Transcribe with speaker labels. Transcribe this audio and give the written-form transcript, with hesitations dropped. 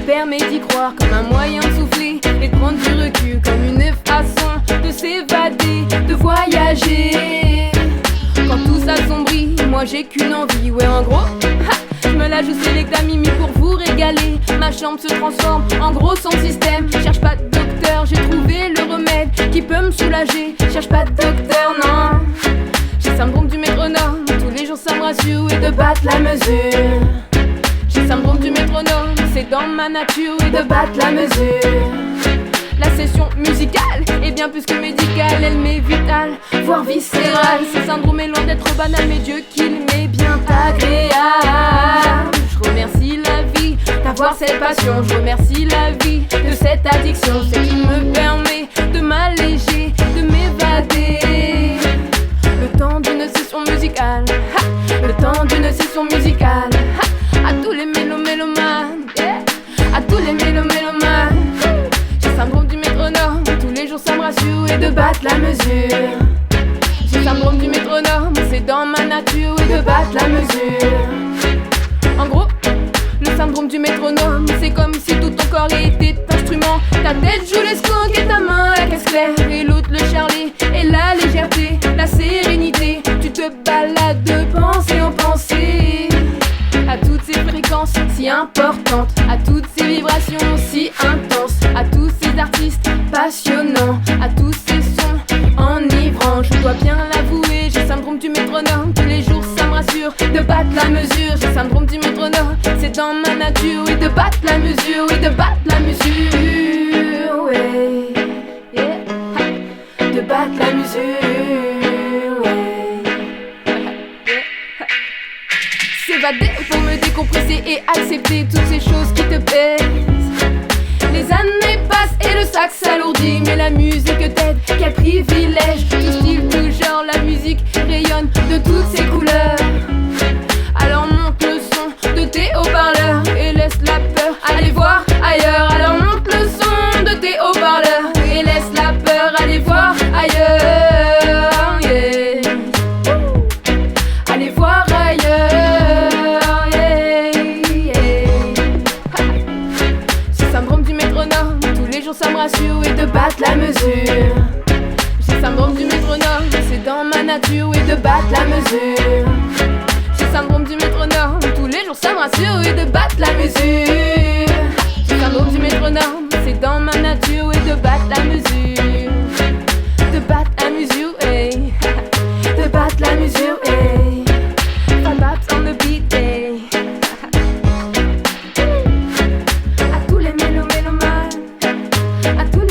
Speaker 1: permet d'y croire comme un moyen de souffler et de prendre du recul, comme une façon de s'évader, de voyager. Quand tout s'assombrit, moi j'ai qu'une envie, ouais en gros, je me la joue sélecta Mimi pour vous régaler. Ma chambre se transforme en gros son système. Cherche pas de docteur, j'ai trouvé le remède qui peut me soulager. Cherche pas de docteur, non. J'ai syndrome du métronome, tous les jours ça me rassure et de battre la mesure. J'ai syndrome du métronome, c'est dans ma nature et de battre la mesure. La session musicale est bien plus que médicale, elle m'est vitale, voire viscérale. Ce syndrome est loin d'être banal, mais Dieu qu'il m'est bien agréable. Je remercie la vie d'avoir cette passion, je remercie la vie de cette addiction. C'est qui me permet de m'alléger, de m'évader. Le temps d'une session musicale, le temps d'une session musicale. À tous les mélomanes, à tous les mélomanes. J'ai syndrome du métronome, tous les jours ça me rassure et de battre la mesure. J'ai syndrome du métronome, c'est dans ma nature et de battre la mesure. En gros, le syndrome du métronome, c'est comme si tout ton corps était instrument. Ta tête joue les skunks et ta main la caisse claire, et l'autre le charlet et la légèreté, la sérénité. Tu te balades de pensée en pensée, à toutes ces fréquences si importantes, à toutes ces vibrations si intenses, à tous ces artistes passionnants, à tous ces sons enivrants. Je dois bien l'avouer, j'ai syndrome du métronome, tous les jours ça me rassure de battre la mesure. J'ai syndrome du métronome, c'est dans ma nature, oui de battre la mesure, oui de battre la mesure, ouais, yeah. De battre la mesure, ouais. S'évader pour me décompresser et accepter toutes ces choses qui te pèsent. Les années passent et le sac s'alourdit, mais la musique t'aide, quel privilège. Tout style, tout genre, la musique rayonne de toutes ses couleurs. Alors monte le son de tes haut-parleurs et laisse la peur aller voir ailleurs. Alors monte le son de tes haut-parleurs et laisse la peur aller voir ailleurs, yeah. Allez voir ailleurs, yeah, yeah. J'ai syndrome du métronome, tous les jours ça me rassure et de battre la mesure. J'ai syndrome du métronome, c'est dans ma nature et de battre la mesure. J'ai syndrome du métronome, tous les jours ça me rassure et de battre la mesure. J'ai syndrome du métronome, c'est dans ma nature et de battre la mesure. De battre la mesure, hey. De battre la mesure, hey. Baps on the beat, hey. À tous les mélomanes, à tous